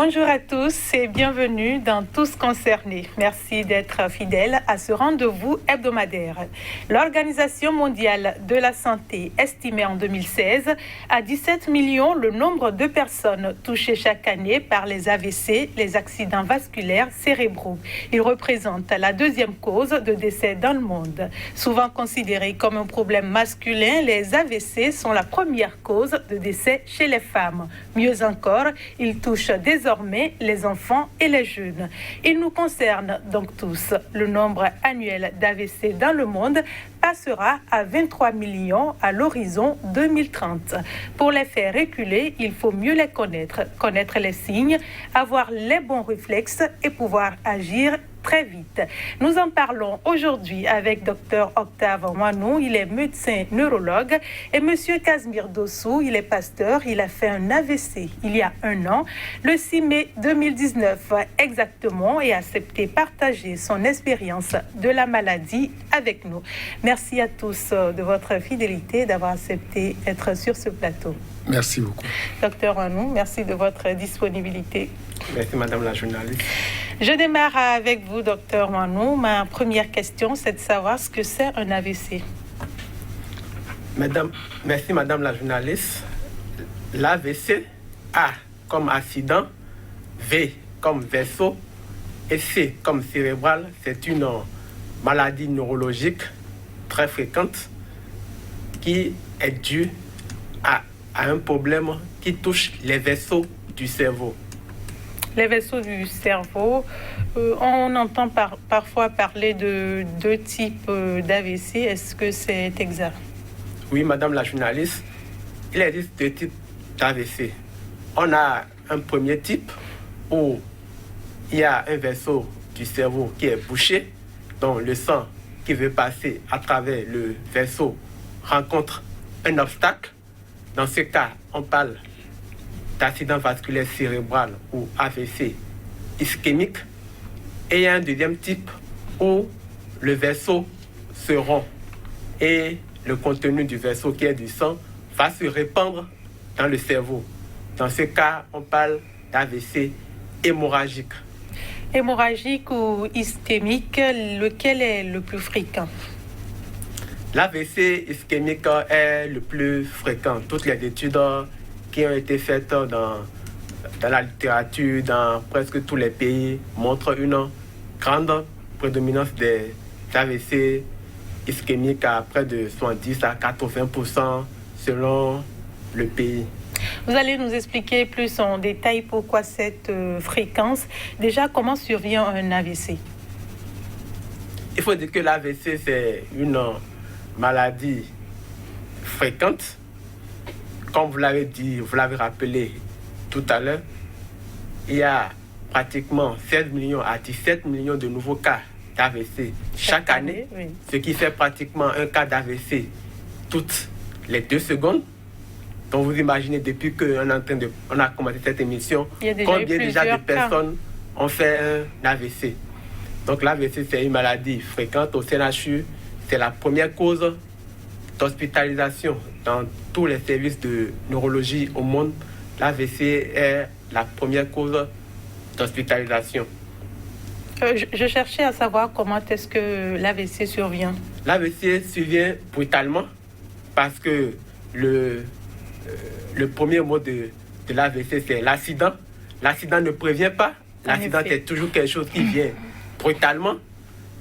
Bonjour à tous et bienvenue dans Tous Concernés. Merci d'être fidèles à ce rendez-vous hebdomadaire. L'Organisation mondiale de la santé estimait en 2016 à 17 millions le nombre de personnes touchées chaque année par les AVC, les accidents vasculaires cérébraux. Ils représentent la deuxième cause de décès dans le monde. Souvent considérés comme un problème masculin, les AVC sont la première cause de décès chez les femmes. Mieux encore, ils touchent désormais les enfants et les jeunes. Il nous concerne donc tous. Le nombre annuel d'AVC dans le monde passera à 23 millions à l'horizon 2030. Pour les faire reculer, il faut mieux les connaître les signes, avoir les bons réflexes et pouvoir agir très vite. Nous en parlons aujourd'hui avec Dr Octave Ouanou, il est médecin neurologue, et Monsieur Casimir Dossou, il est pasteur, il a fait un AVC il y a un an, le 6 mai 2019 exactement, et a accepté partager son expérience de la maladie avec nous. Merci à tous de votre fidélité, d'avoir accepté d'être sur ce plateau. Merci beaucoup. Docteur Ouanou, merci de votre disponibilité. Merci Madame la journaliste. Je démarre avec vous, docteur Ouanou. Ma première question, c'est de savoir ce que c'est un AVC. Merci Madame la journaliste. L'AVC, A comme accident, V comme vaisseau et C comme cérébral, c'est une maladie neurologique très fréquente qui est due à un problème qui touche les vaisseaux du cerveau. Les vaisseaux du cerveau, on entend parfois parler de deux types d'AVC. Est-ce que c'est exact? Oui, Madame la journaliste, il existe deux types d'AVC. On a un premier type où il y a un vaisseau du cerveau qui est bouché, dont le sang qui veut passer à travers le vaisseau rencontre un obstacle. Dans ce cas, on parle d'accident vasculaire cérébral ou AVC ischémique. Et il y a un deuxième type où le vaisseau se rompt et le contenu du vaisseau, qui est du sang, va se répandre dans le cerveau. Dans ce cas, on parle d'AVC hémorragique. Hémorragique ou ischémique, lequel est le plus fréquent? L'AVC ischémique est le plus fréquent. Toutes les études qui ont été faites dans la littérature, dans presque tous les pays, montrent une grande prédominance des AVC ischémiques à près de 70 à 80% selon le pays. Vous allez nous expliquer plus en détail pourquoi cette fréquence. Déjà, comment survient un AVC? Il faut dire que l'AVC, c'est une maladie fréquente. Comme vous l'avez dit, vous l'avez rappelé tout à l'heure, il y a pratiquement 16 millions à 17 millions de nouveaux cas d'AVC chaque année, oui. Ce qui fait pratiquement un cas d'AVC toutes les 2 secondes. Donc vous imaginez, depuis qu'on a commencé cette émission, combien déjà de personnes ont fait un AVC. Donc l'AVC, c'est une maladie fréquente au CNHU. C'est la première cause d'hospitalisation dans tous les services de neurologie au monde. L'AVC est la première cause d'hospitalisation. Je cherchais à savoir comment est-ce que l'AVC survient. L'AVC survient brutalement parce que le premier mot de l'AVC, c'est l'accident. L'accident ne prévient pas. L'accident, c'est toujours quelque chose qui vient brutalement,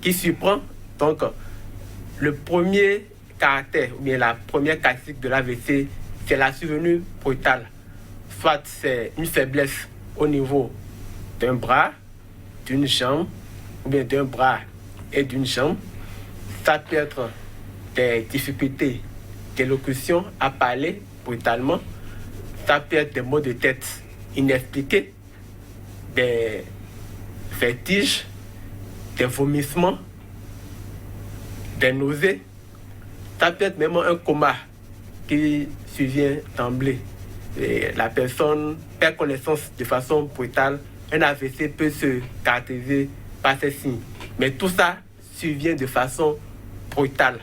qui surprend. Donc, le premier caractère, ou bien la première caractéristique de l'AVC, c'est la survenue brutale. Soit c'est une faiblesse au niveau d'un bras, d'une jambe, ou bien d'un bras et d'une jambe. Ça peut être des difficultés d'élocution, à parler brutalement. Ça peut être des maux de tête inexpliqués, des vertiges, des vomissements, des nausées. Ça peut être même un coma qui survient d'emblée. Et la personne perd connaissance de façon brutale. Un AVC peut se caractériser par ces signes. Mais tout ça survient de façon brutale.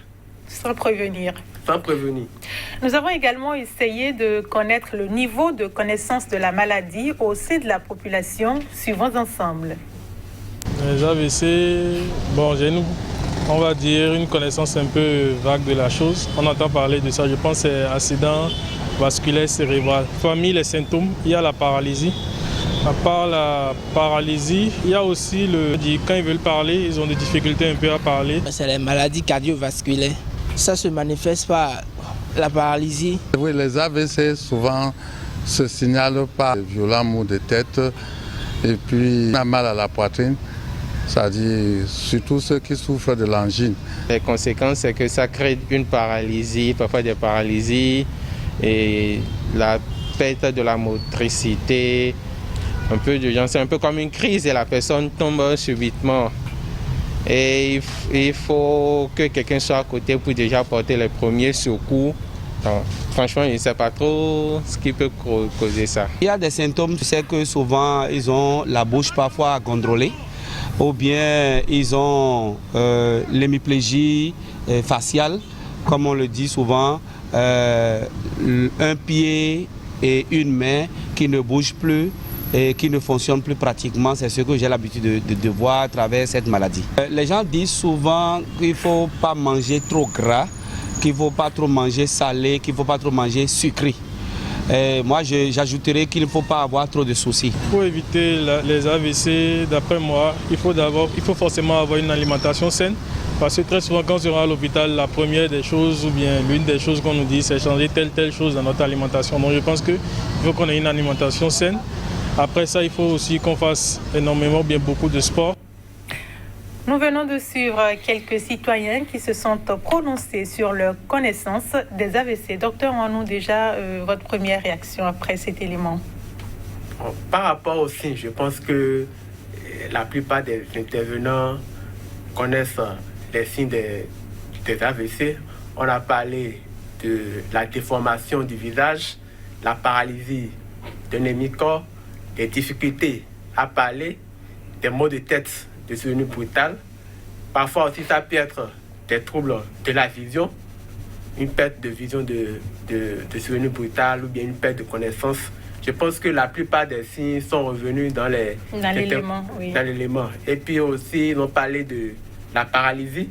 Sans prévenir. sans prévenir. Nous avons également essayé de connaître le niveau de connaissance de la maladie au sein de la population. Suivons ensemble. Les AVC, on va dire une connaissance un peu vague de la chose. On entend parler de ça, je pense que c'est accident vasculaire cérébral. Parmi les symptômes, il y a la paralysie. À part la paralysie, il y a aussi quand ils veulent parler, ils ont des difficultés un peu à parler. C'est les maladies cardiovasculaires. Ça se manifeste par la paralysie. Oui, les AVC souvent se signalent par de violents maux de tête et puis on a mal à la poitrine. C'est-à-dire surtout ceux qui souffrent de l'angine. Les conséquences, c'est que ça crée une paralysie, parfois des paralysies et la perte de la motricité, un peu de gens, c'est un peu comme une crise et la personne tombe subitement. Et il faut que quelqu'un soit à côté pour déjà porter les premiers secours. Donc, franchement, je ne sais pas trop ce qui peut causer ça. Il y a des symptômes, tu sais que souvent ils ont la bouche parfois gondrolée. Ou bien ils ont l'hémiplégie faciale, comme on le dit souvent, un pied et une main qui ne bougent plus et qui ne fonctionnent plus pratiquement. C'est ce que j'ai l'habitude de voir à travers cette maladie. Les gens disent souvent qu'il ne faut pas manger trop gras, qu'il ne faut pas trop manger salé, qu'il ne faut pas trop manger sucré. Moi, j'ajouterais qu'il ne faut pas avoir trop de soucis. Pour éviter les AVC, d'après moi, il faut forcément avoir une alimentation saine. Parce que très souvent, quand on sera à l'hôpital, la première des choses ou bien l'une des choses qu'on nous dit, c'est changer telle chose dans notre alimentation. Donc je pense qu'il faut qu'on ait une alimentation saine. Après ça, il faut aussi qu'on fasse énormément, bien beaucoup de sport. Nous venons de suivre quelques citoyens qui se sont prononcés sur leur connaissance des AVC. Docteur, on a déjà votre première réaction après cet élément. Par rapport aux signes, je pense que la plupart des intervenants connaissent les signes des AVC. On a parlé de la déformation du visage, la paralysie d'un hémicorps, des difficultés à parler, des maux de tête devenus brutales. Parfois aussi, ça peut être des troubles de la vision, une perte de vision de devenus brutales ou bien une perte de connaissance. Je pense que la plupart des signes sont revenus dans l'élément. Oui. Dans l'élément. Et puis aussi, ils ont parlé de la paralysie.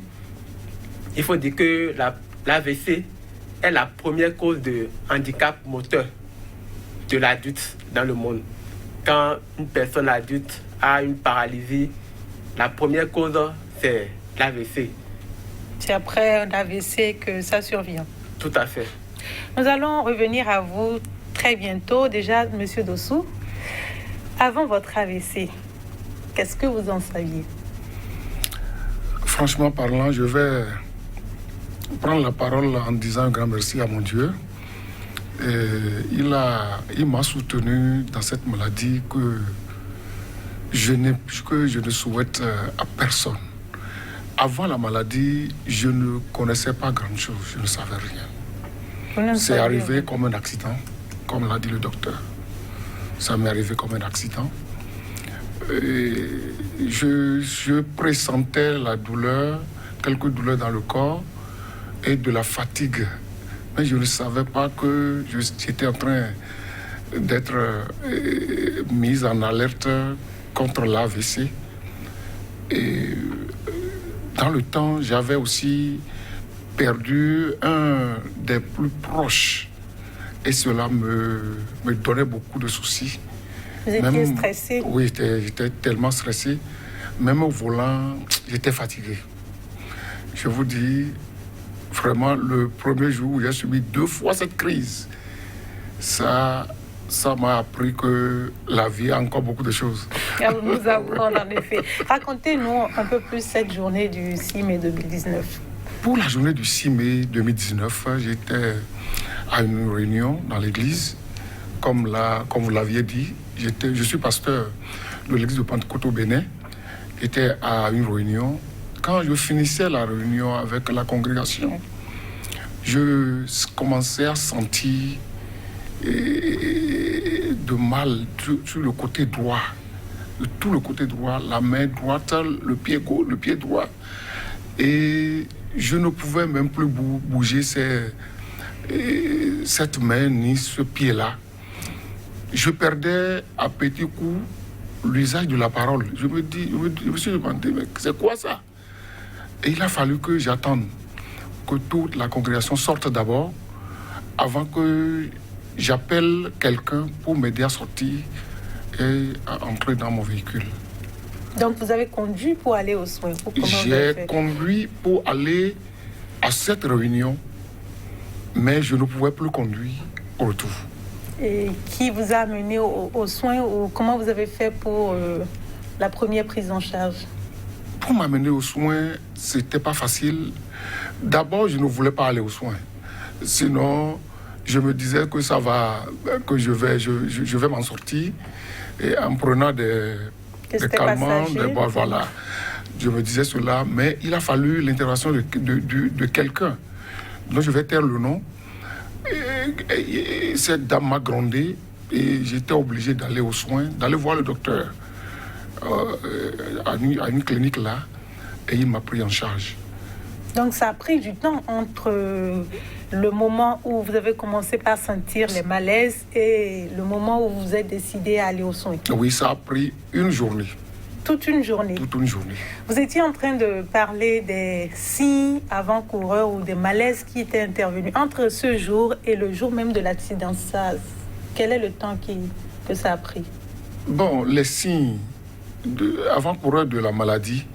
Il faut dire que l'AVC est la première cause de handicap moteur de l'adulte dans le monde. Quand une personne adulte a une paralysie, la première cause, c'est l'AVC. C'est après un AVC que ça survient. Tout à fait. Nous allons revenir à vous très bientôt. Déjà, M. Dossou, avant votre AVC, qu'est-ce que vous en saviez? Franchement parlant, je vais prendre la parole en disant un grand merci à mon Dieu. Il m'a soutenu dans cette maladie que je ne souhaite à personne. Avant la maladie, je ne connaissais pas grand-chose, je ne savais rien. C'est arrivé comme un accident, comme l'a dit le docteur. Ça m'est arrivé comme un accident. Je pressentais la douleur, quelques douleurs dans le corps et de la fatigue. Mais je ne savais pas que j'étais en train d'être mise en alerte contre l'AVC. Et dans le temps, j'avais aussi perdu un des plus proches. Et cela me donnait beaucoup de soucis. Vous étiez stressé? Oui, j'étais tellement stressé. Même au volant, j'étais fatigué. Je vous dis, vraiment, le premier jour où j'ai subi 2 fois cette crise, ça m'a appris que la vie a encore beaucoup de choses. Vous nous apprendre, en effet. Racontez-nous un peu plus cette journée du 6 mai 2019. Pour la journée du 6 mai 2019, j'étais à une réunion dans l'église. Comme vous l'aviez dit, je suis pasteur de l'église de Pentecôte au Bénin. J'étais à une réunion. Quand je finissais la réunion avec la congrégation, je commençais à sentir de mal sur le côté droit. De tout le côté droit, la main droite, le pied droit. Et je ne pouvais même plus bouger cette main ni ce pied-là. Je perdais à petits coups l'usage de la parole. Je me suis demandé, mais c'est quoi ça? Et il a fallu que j'attende que toute la congrégation sorte d'abord, avant que j'appelle quelqu'un pour m'aider à sortir et à entrer dans mon véhicule. Donc vous avez conduit pour aller aux soins? J'ai conduit pour aller à cette réunion, mais je ne pouvais plus conduire au retour. Et qui vous a amené aux soins ou comment vous avez fait pour la première prise en charge? Pour m'amener aux soins, c'était pas facile. D'abord, je ne voulais pas aller aux soins. Sinon, je me disais que ça va, que je vais m'en sortir. Et en prenant des calmants, voilà. Je me disais cela, mais il a fallu l'intervention de quelqu'un, dont je vais taire le nom. Et cette dame m'a grondé et j'étais obligé d'aller aux soins, d'aller voir le docteur à une clinique là, et il m'a pris en charge. Donc ça a pris du temps entre le moment où vous avez commencé par sentir les malaises et le moment où vous êtes décidé à aller aux soins? Oui, ça a pris une journée. Toute une journée? Toute une journée. Vous étiez en train de parler des signes avant-coureurs ou des malaises qui étaient intervenus entre ce jour et le jour même de l'accident. Quel est le temps que ça a pris? Bon, les signes avant-coureurs de la maladie,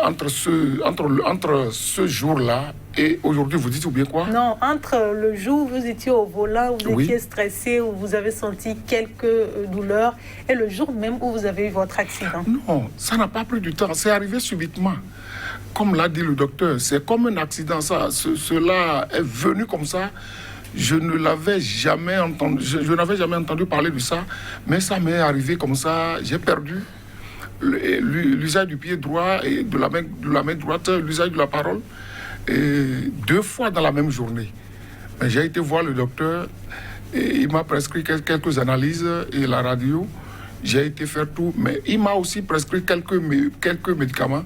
entre ce jour-là et aujourd'hui, vous dites ou bien quoi? Non, entre le jour où vous étiez au volant, où vous étiez stressé, où vous avez senti quelques douleurs, et le jour même où vous avez eu votre accident. Non, ça n'a pas pris du temps, c'est arrivé subitement. Comme l'a dit le docteur, c'est comme un accident, ça. Cela est venu comme ça. Je ne l'avais jamais entendu, je n'avais jamais entendu parler de ça, mais ça m'est arrivé comme ça. J'ai perdu l'usage du pied droit et de la main droite, l'usage de la parole, et 2 fois dans la même journée. Mais j'ai été voir le docteur et il m'a prescrit quelques analyses et la radio. J'ai été faire tout, mais il m'a aussi prescrit quelques médicaments.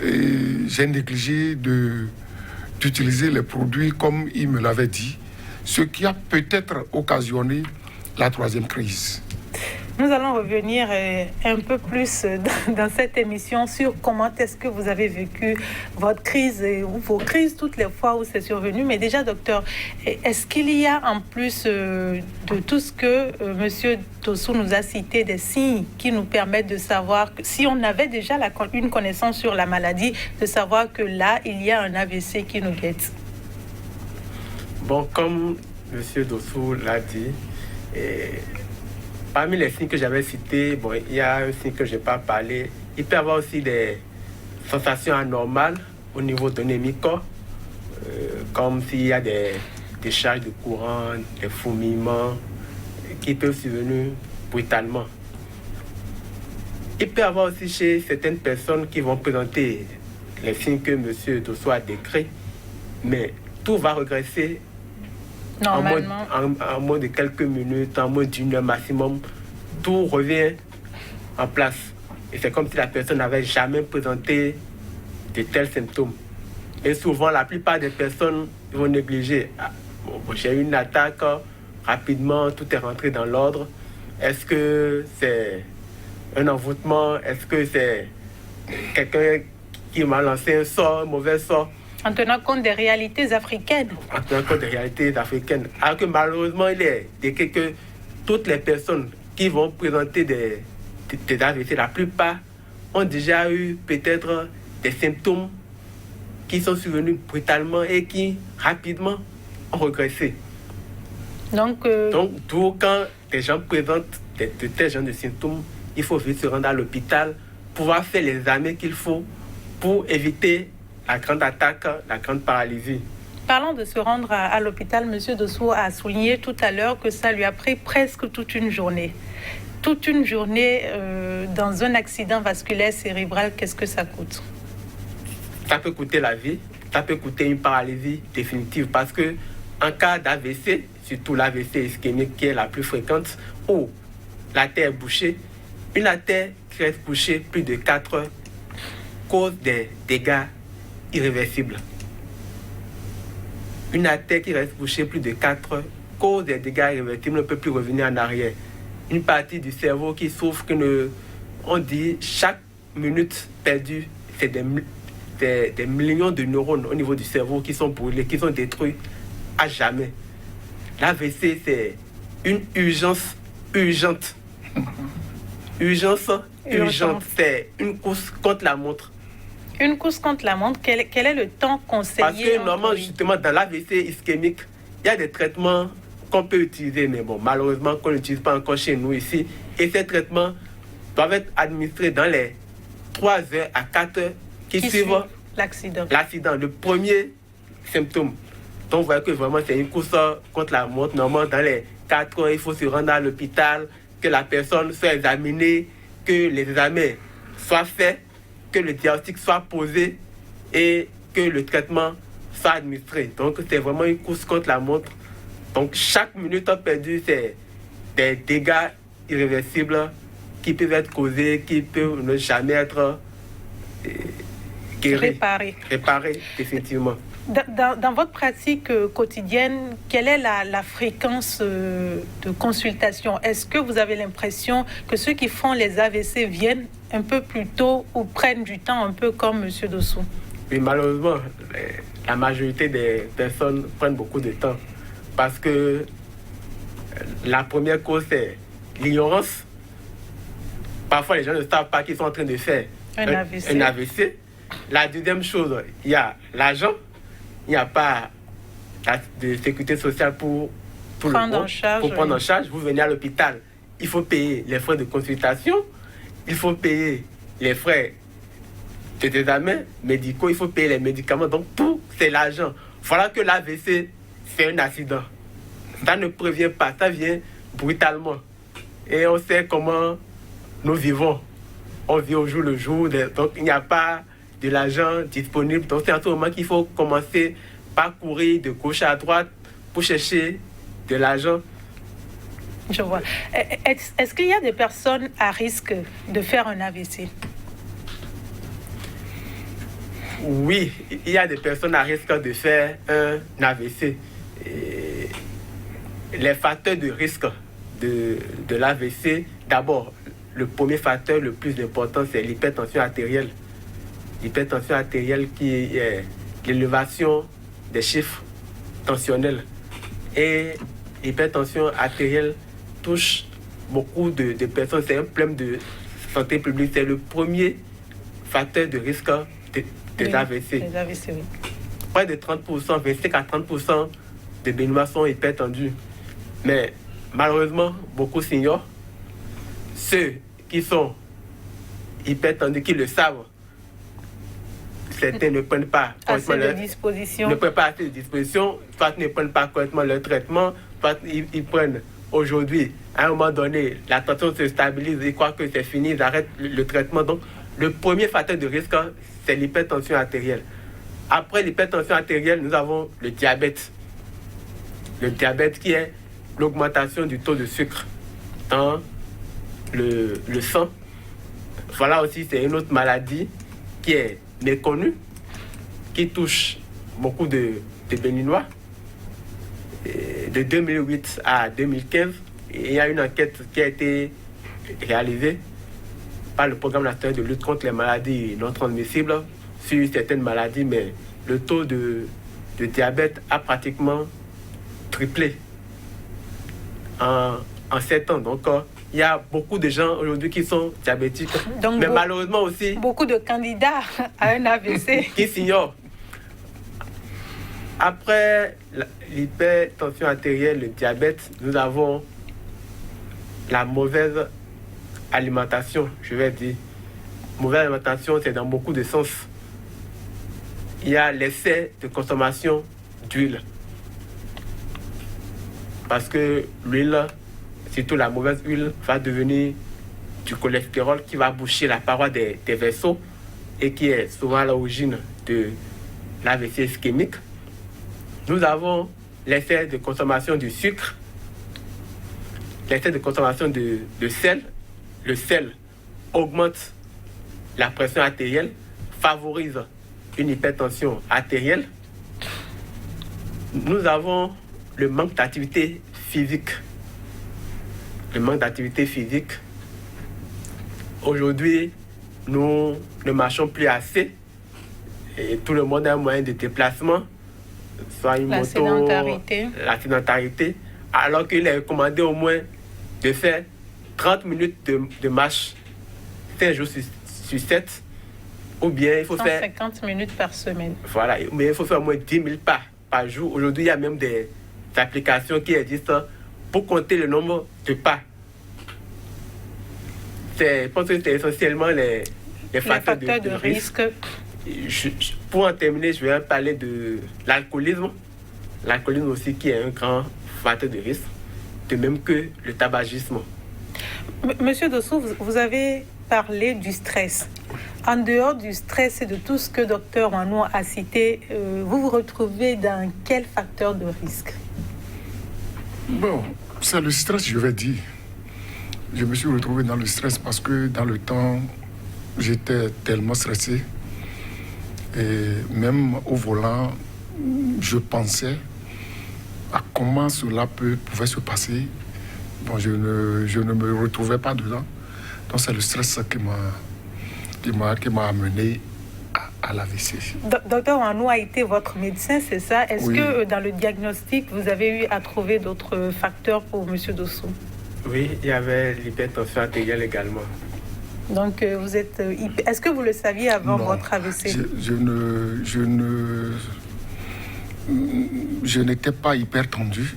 Et j'ai négligé d'utiliser les produits comme il me l'avait dit, ce qui a peut-être occasionné la 3e crise. Nous allons revenir un peu plus dans cette émission sur comment est-ce que vous avez vécu votre crise ou vos crises toutes les fois où c'est survenu. Mais déjà, docteur, est-ce qu'il y a en plus de tout ce que M. Dossou nous a cité, des signes qui nous permettent de savoir que si on avait déjà une connaissance sur la maladie, de savoir que là, il y a un AVC qui nous guette? Bon, comme M. Dossou l'a dit, parmi les signes que j'avais cités, bon, il y a un signe que je n'ai pas parlé. Il peut y avoir aussi des sensations anormales au niveau de l'hémicorps, comme s'il y a des charges de courant, des fourmillements qui peuvent survenir brutalement. Il peut y avoir aussi chez certaines personnes qui vont présenter les signes que M. Dossou a décrits, mais tout va regresser normalement. En moins de quelques minutes, en moins d'1 heure maximum, tout revient en place. Et c'est comme si la personne n'avait jamais présenté de tels symptômes. Et souvent, la plupart des personnes vont négliger. J'ai eu une attaque, rapidement, tout est rentré dans l'ordre. Est-ce que c'est un envoûtement? Est-ce que c'est quelqu'un qui m'a lancé un sort, un mauvais sort? En tenant compte des réalités africaines. En tenant compte des réalités africaines. Alors que malheureusement, il est décrit que toutes les personnes qui vont présenter des AVC, la plupart ont déjà eu peut-être des symptômes qui sont survenus brutalement et qui rapidement ont régressé. Donc, d'où quand des gens présentent de tels genres de symptômes, il faut vite se rendre à l'hôpital, pouvoir faire les examens qu'il faut pour éviter la grande attaque, la grande paralysie. Parlant de se rendre à l'hôpital, M. Dossou a souligné tout à l'heure que ça lui a pris presque toute une journée. Toute une journée dans un accident vasculaire cérébral, qu'est-ce que ça coûte? Ça peut coûter la vie, ça peut coûter une paralysie définitive parce que en cas d'AVC, surtout l'AVC ischémique qui est la plus fréquente, où l'artère est bouchée, une artère qui reste bouchée plus de 4 heures cause des dégâts irréversible. Une artère qui reste bouchée plus de 4 heures cause des dégâts irréversibles, ne peut plus revenir en arrière. Une partie du cerveau qui souffre, on dit chaque minute perdue, c'est des millions de neurones au niveau du cerveau qui sont brûlés, qui sont détruits à jamais. L'AVC, c'est une urgence urgente. Urgence urgente. C'est une course contre la montre. Une course contre la montre, quel est le temps conseillé? Parce que normalement, justement, dans l'AVC ischémique, il y a des traitements qu'on peut utiliser, mais bon, malheureusement, qu'on n'utilise pas encore chez nous ici. Et ces traitements doivent être administrés dans les 3 heures à 4 heures qui suivent l'accident. Le premier symptôme. Donc, vous voyez que vraiment, c'est une course contre la montre. Normalement, dans les 4 heures, il faut se rendre à l'hôpital, que la personne soit examinée, que les examens soient faits, que le diagnostic soit posé et que le traitement soit administré. Donc, c'est vraiment une course contre la montre. Donc, chaque minute perdue, c'est des dégâts irréversibles qui peuvent être causés, qui peuvent ne jamais être réparés, définitivement. Dans votre pratique quotidienne, quelle est la fréquence de consultation? Est-ce que vous avez l'impression que ceux qui font les AVC viennent un peu plus tôt ou prennent du temps, un peu comme M. Dossou? Oui, malheureusement, la majorité des personnes prennent beaucoup de temps parce que la première cause, c'est l'ignorance. Parfois, les gens ne savent pas qu'ils sont en train de faire un AVC. La deuxième chose, il y a l'argent. Il n'y a pas de sécurité sociale pour prendre en charge. Vous venez à l'hôpital, il faut payer les frais de consultation, il faut payer les frais de examens médicaux, il faut payer les médicaments. Donc tout, c'est l'argent. Voilà que l'AVC, c'est un accident. Ça ne prévient pas, ça vient brutalement. Et on sait comment nous vivons. On vit au jour le jour, donc il n'y a pas de l'argent disponible. Donc c'est en ce moment qu'il faut commencer par courir de gauche à droite pour chercher de l'argent. Je vois. Est-ce qu'il y a des personnes à risque de faire un AVC? Oui, il y a des personnes à risque de faire un AVC. Et les facteurs de risque de l'AVC, d'abord, le premier facteur le plus important, c'est l'hypertension artérielle. L'hypertension artérielle qui est l'élévation des chiffres tensionnels. Et l'hypertension artérielle touche beaucoup de personnes. C'est un problème de santé publique. C'est le premier facteur de risque des AVC. Les AVC, oui. Près de 30%, 25 à 30% des Béninois sont hypertendus. Mais malheureusement, beaucoup s'ignorent. Ceux qui sont hypertendus, qui le savent, certains ne prennent pas assez de dispositions. Ne prennent pas assez de dispositions, soit ne prennent pas correctement leur traitement, soit ils prennent aujourd'hui, à un moment donné, la tension se stabilise, ils croient que c'est fini, ils arrêtent le traitement. Donc, le premier facteur de risque, c'est l'hypertension artérielle. Après l'hypertension artérielle, nous avons le diabète. Le diabète qui est l'augmentation du taux de sucre dans le sang. Voilà aussi, c'est une autre maladie qui est méconnue, qui touche beaucoup de Béninois. De 2008 à 2015, il y a une enquête qui a été réalisée par le Programme national de lutte contre les maladies non transmissibles sur certaines maladies, mais le taux de diabète a pratiquement triplé en 7 ans. Donc, il y a beaucoup de gens aujourd'hui qui sont diabétiques, donc, mais malheureusement aussi... Beaucoup de candidats à un AVC. Qui s'ignorent. Après l'hypertension artérielle, le diabète, nous avons la mauvaise alimentation, je vais dire. Mauvaise alimentation, c'est dans beaucoup de sens. Il y a l'excès de consommation d'huile. Parce que l'huile, surtout la mauvaise huile, va devenir du cholestérol qui va boucher la paroi des vaisseaux et qui est souvent à l'origine de l'AVC ischémique. Nous avons l'excès de consommation du sucre, l'excès de consommation de sel. Le sel augmente la pression artérielle, favorise une hypertension artérielle, nous avons le manque d'activité physique. Le manque d'activité physique. Aujourd'hui, nous ne marchons plus assez. Et tout le monde a un moyen de déplacement, soit une moto, la sédentarité, alors qu'il est recommandé au moins de faire 30 minutes de marche 5 jours sur 7, ou bien il faut faire 150 minutes par semaine. Voilà, mais il faut faire au moins 10 000 pas par jour. Aujourd'hui, il y a même des applications qui existent pour compter le nombre de pas. Je pense que c'est essentiellement les facteurs de risque. Pour en terminer, je vais parler de l'alcoolisme. L'alcoolisme aussi qui est un grand facteur de risque, de même que le tabagisme. Monsieur Dossou, vous avez parlé du stress. En dehors du stress et de tout ce que Dr Ouanou a cité, vous vous retrouvez dans quel facteur de risque? Bon, c'est le stress, je vais dire. Je me suis retrouvé dans le stress parce que dans le temps, j'étais tellement stressé. Et même au volant, je pensais à comment cela pouvait se passer. Bon, je ne me retrouvais pas dedans. Donc c'est le stress qui m'a amené à l'AVC. Docteur Ouanou a été votre médecin, c'est ça? Est-ce que dans le diagnostic, vous avez eu à trouver d'autres facteurs pour M. Dossou? Oui, il y avait l'hypertension artérielle également. Donc vous êtes... Est-ce que vous le saviez avant votre AVC? Je n'étais pas hypertendu.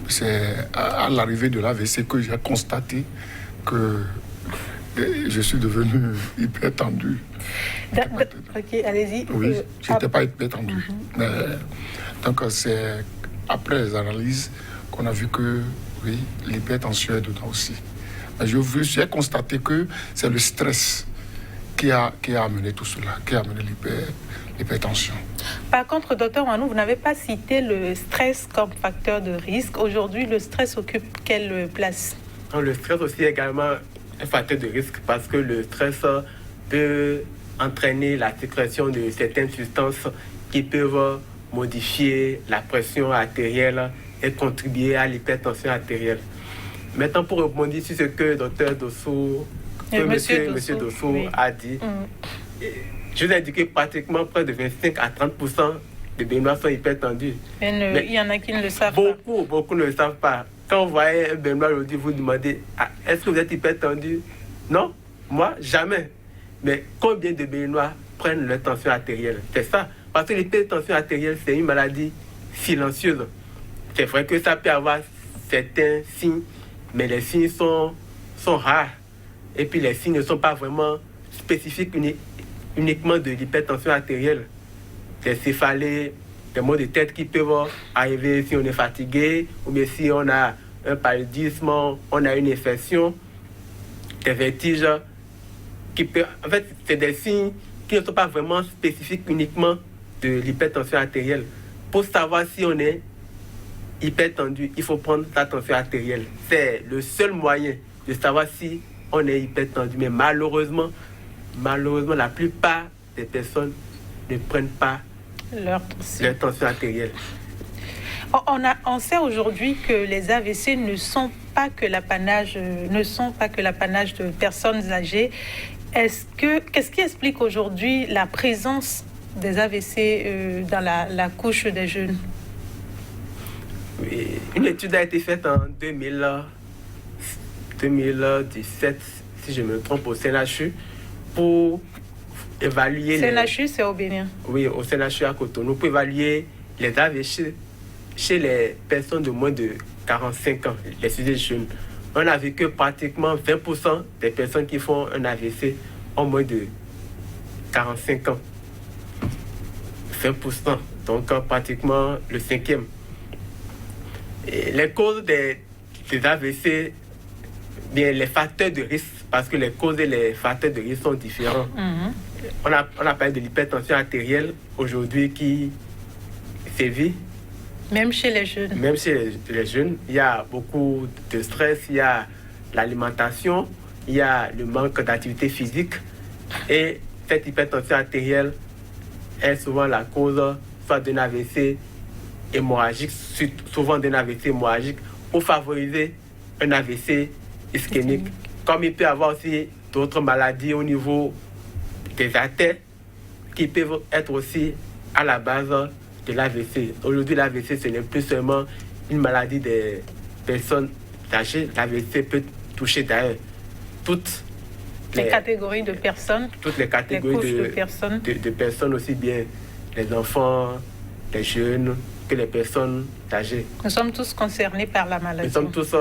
C'est à l'arrivée de l'AVC que j'ai constaté que je suis devenu hypertendu. Ok, allez-y. Oui, je n'étais pas hypertendu. Donc c'est après les analyses qu'on a vu que oui, l'hypertension est dedans aussi. J'ai constaté que c'est le stress qui a amené tout cela, qui a amené l'hypertension. Par contre, docteur Ouanou, vous n'avez pas cité le stress comme facteur de risque. Aujourd'hui, le stress occupe quelle place? Le stress aussi est également un facteur de risque parce que le stress peut entraîner la sécrétion de certaines substances qui peuvent modifier la pression artérielle et contribuer à l'hypertension artérielle. Maintenant, pour rebondir sur ce que Dr Dossou, Monsieur Dossou a dit, je vous ai dit que pratiquement près de 25 à 30% des Béninois sont hypertendus. Mais il y en a qui ne le savent pas. Beaucoup ne le savent pas. Quand vous voyez un Béninois aujourd'hui, vous demandez est-ce que vous êtes hypertendu? Non, moi, jamais. Mais combien de Béninois prennent leur tension artérielle? C'est ça. Parce que l'hypertension artérielle, c'est une maladie silencieuse. C'est vrai que ça peut avoir certains signes, mais les signes sont rares. Et puis les signes ne sont pas vraiment spécifiques uniquement de l'hypertension artérielle. Des céphalées, des maux de tête qui peuvent arriver si on est fatigué, ou bien si on a un paludisme, on a une infection, des vertiges. En fait, c'est des signes qui ne sont pas vraiment spécifiques uniquement de l'hypertension artérielle. Pour savoir si on est hypertendu, il faut prendre sa tension artérielle. C'est le seul moyen de savoir si on est hypertendu. Mais malheureusement, la plupart des personnes ne prennent pas leur tension artérielle. On sait aujourd'hui que les AVC ne sont pas que l'apanage de personnes âgées. Qu'est-ce qui explique aujourd'hui la présence des AVC dans la couche des jeunes? Oui, une étude a été faite en 2017, si je me trompe, au CNHU, pour évaluer... CNHU, c'est au Bénin? Oui, au CNHU à Cotonou, pour évaluer les AVC chez les personnes de moins de 45 ans, les sujets jeunes. On a vu que pratiquement 20% des personnes qui font un AVC ont moins de 45 ans. 20%, donc pratiquement le 5e. Et les causes des AVC, bien les facteurs de risque, parce que les causes et les facteurs de risque sont différents. On a parlé de l'hypertension artérielle aujourd'hui qui sévit. Même chez les jeunes. Même chez les jeunes, il y a beaucoup de stress, il y a l'alimentation, il y a le manque d'activité physique et cette hypertension artérielle est souvent la cause soit d'un AVC hémorragique, souvent d'un AVC hémorragique, ou favoriser un AVC ischémique. Comme il peut y avoir aussi d'autres maladies au niveau des artères qui peuvent être aussi à la base de l'AVC. Aujourd'hui, l'AVC, ce n'est plus seulement une maladie des personnes âgées. L'AVC peut toucher d'ailleurs toutes les catégories de personnes. Toutes les catégories de personnes, aussi bien les enfants, les jeunes, que les personnes âgées. Nous sommes tous concernés par la maladie. Nous sommes tous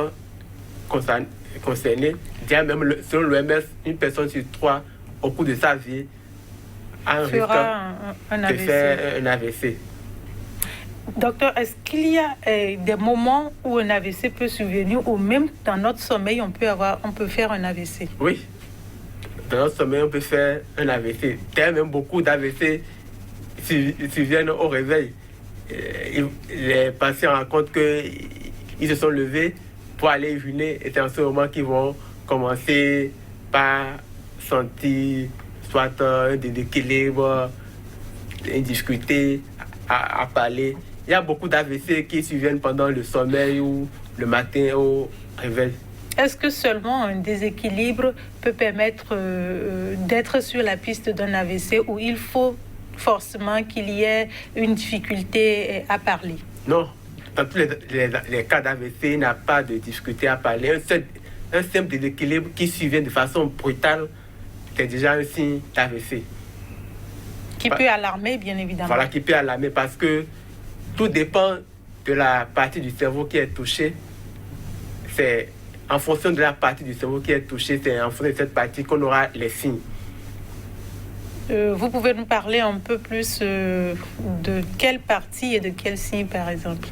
concernés. Même selon l'OMS, une personne sur 3, au cours de sa vie, a un risque de faire un AVC. Docteur, est-ce qu'il y a des moments où un AVC peut survenir ou même dans notre sommeil, on peut faire un AVC? Oui, dans notre sommeil, on peut faire un AVC. Même beaucoup d'AVC surviennent au réveil. Les patients racontent qu'ils se sont levés pour aller uriner et c'est en ce moment qu'ils vont commencer par sentir soit un déséquilibre, une difficulté à parler. Il y a beaucoup d'AVC qui surviennent pendant le sommeil ou le matin au réveil. Est-ce que seulement un déséquilibre peut permettre d'être sur la piste d'un AVC ou il faut forcément qu'il y ait une difficulté à parler? Non, dans tous les cas d'AVC, il n'y a pas de difficulté à parler. Un simple déséquilibre qui survient de façon brutale, c'est déjà un signe d'AVC. Qui peut alarmer, bien évidemment. Voilà, qui peut alarmer parce que tout dépend de la partie du cerveau qui est touchée. C'est en fonction de la partie du cerveau qui est touchée, c'est en fonction de cette partie qu'on aura les signes. Vous pouvez nous parler un peu plus de quelle partie et de quel signe, par exemple?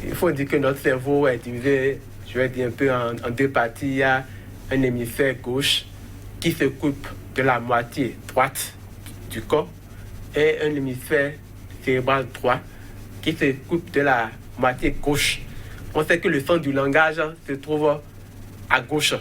Il faut dire que notre cerveau est divisé, je vais dire un peu en deux parties. Il y a un hémisphère gauche qui s'occupe de la moitié droite du corps et un hémisphère cérébral droit qui s'occupe de la moitié gauche. On sait que le centre du langage se trouve à gauche.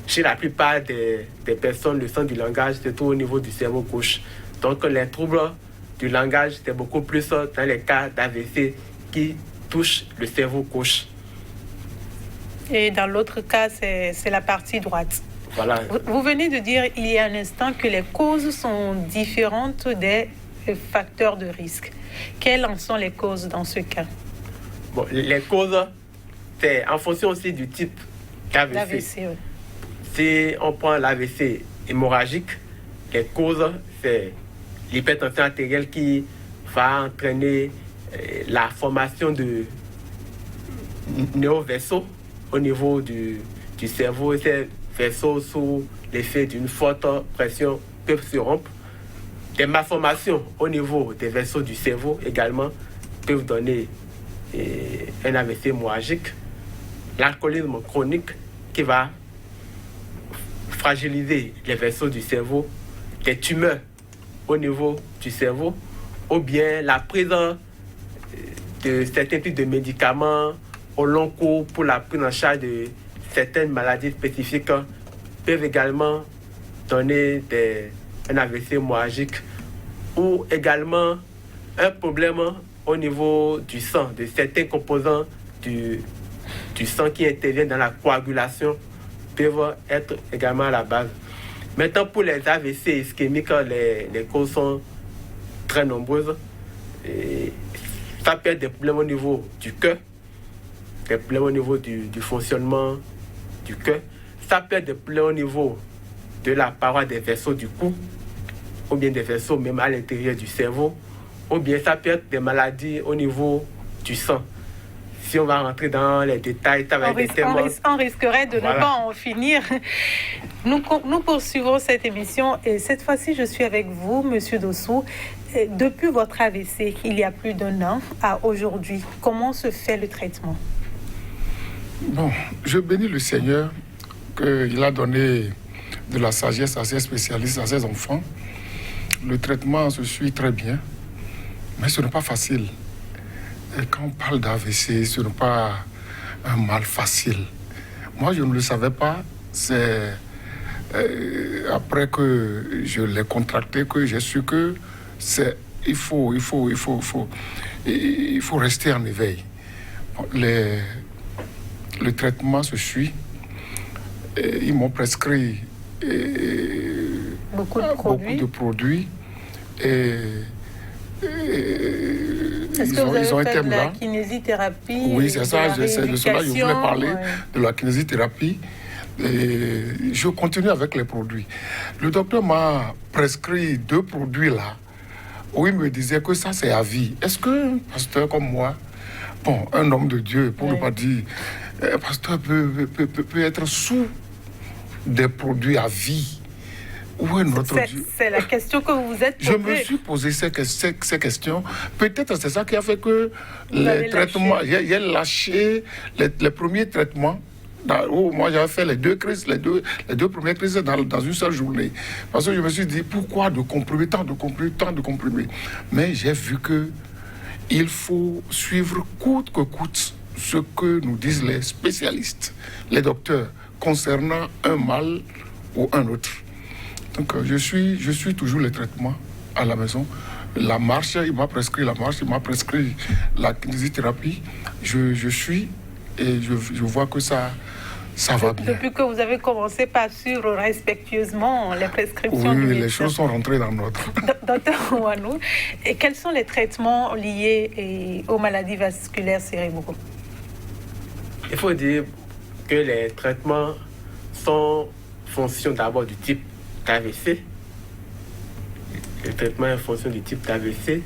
Chez la plupart des personnes, le centre du langage se trouve au niveau du cerveau gauche. Donc les troubles du langage, c'est beaucoup plus dans les cas d'AVC qui touchent le cerveau gauche. Et dans l'autre cas, c'est la partie droite. Voilà. Vous venez de dire il y a un instant que les causes sont différentes des facteurs de risque. Quelles en sont les causes dans ce cas? Bon, les causes, c'est en fonction aussi du type d'AVC. Oui. Si on prend l'AVC hémorragique, les causes, c'est l'hypertension artérielle qui va entraîner la formation de néovaisseaux au niveau du cerveau. Et ces vaisseaux, sous l'effet d'une forte pression, peuvent se rompre. Des malformations au niveau des vaisseaux du cerveau également peuvent donner un AVC hémorragique. L'alcoolisme chronique qui va fragiliser les vaisseaux du cerveau, des tumeurs au niveau du cerveau, ou bien la prise de certains types de médicaments au long cours pour la prise en charge de certaines maladies spécifiques peuvent également donner un AVC hémorragique, ou également un problème au niveau du sang, de certains composants du sang qui interviennent dans la coagulation peuvent être également à la base. Maintenant, pour les AVC ischémiques, les causes sont très nombreuses. Et ça peut être des problèmes au niveau du cœur, des problèmes au niveau du fonctionnement du cœur. Ça peut être des problèmes au niveau de la paroi des vaisseaux du cou, ou bien des vaisseaux même à l'intérieur du cerveau, ou bien ça peut être des maladies au niveau du sang. Si on va rentrer dans les détails, ça va être des thèmes... On risquerait de ne pas en finir. Nous poursuivons cette émission et cette fois-ci, je suis avec vous, Monsieur Dossou. Depuis votre AVC, il y a plus d'1 an à aujourd'hui, comment se fait le traitement? Bon, je bénis le Seigneur qu'il a donné de la sagesse à ses spécialistes, à ses enfants. Le traitement se suit très bien, mais ce n'est pas facile. Et quand on parle d'AVC, ce n'est pas un mal facile. Moi, je ne le savais pas. C'est après que je l'ai contracté, que j'ai su que il faut rester en éveil. Le traitement se suit. Ils m'ont prescrit beaucoup de produits. Est-ce que vous avez fait de la kinésithérapie? Oui, c'est ça, de cela je voulais parler, de la kinésithérapie. Et je continue avec les produits. Le docteur m'a prescrit 2 produits là, où il me disait que ça c'est à vie. Est-ce qu'un pasteur comme moi, bon, un homme de Dieu, pour ne pas dire, un pasteur peut être sous des produits à vie? Ou un autre Dieu? C'est la question que vous vous êtes posée. Je me suis posé ces questions. Peut-être c'est ça qui a fait que les traitements, j'ai lâché les premiers traitements. Moi, j'avais fait les 2 crises, les deux premières crises dans une seule journée. Parce que je me suis dit, pourquoi tant de comprimés? Mais j'ai vu que il faut suivre coûte que coûte ce que nous disent les spécialistes, les docteurs, concernant un mal ou un autre. Donc, je suis toujours les traitements à la maison. La marche, il m'a prescrit la marche, il m'a prescrit la kinésithérapie. Je suis et je vois que ça va bien. Depuis que vous avez commencé par suivre respectueusement les prescriptions du médecin. Oui, les choses sont rentrées dans notre... Docteur Ouanou, et quels sont les traitements liés aux maladies vasculaires cérébrales? Il faut dire que les traitements sont fonction d'abord du type d'AVC. Le traitement est en fonction du type d'AVC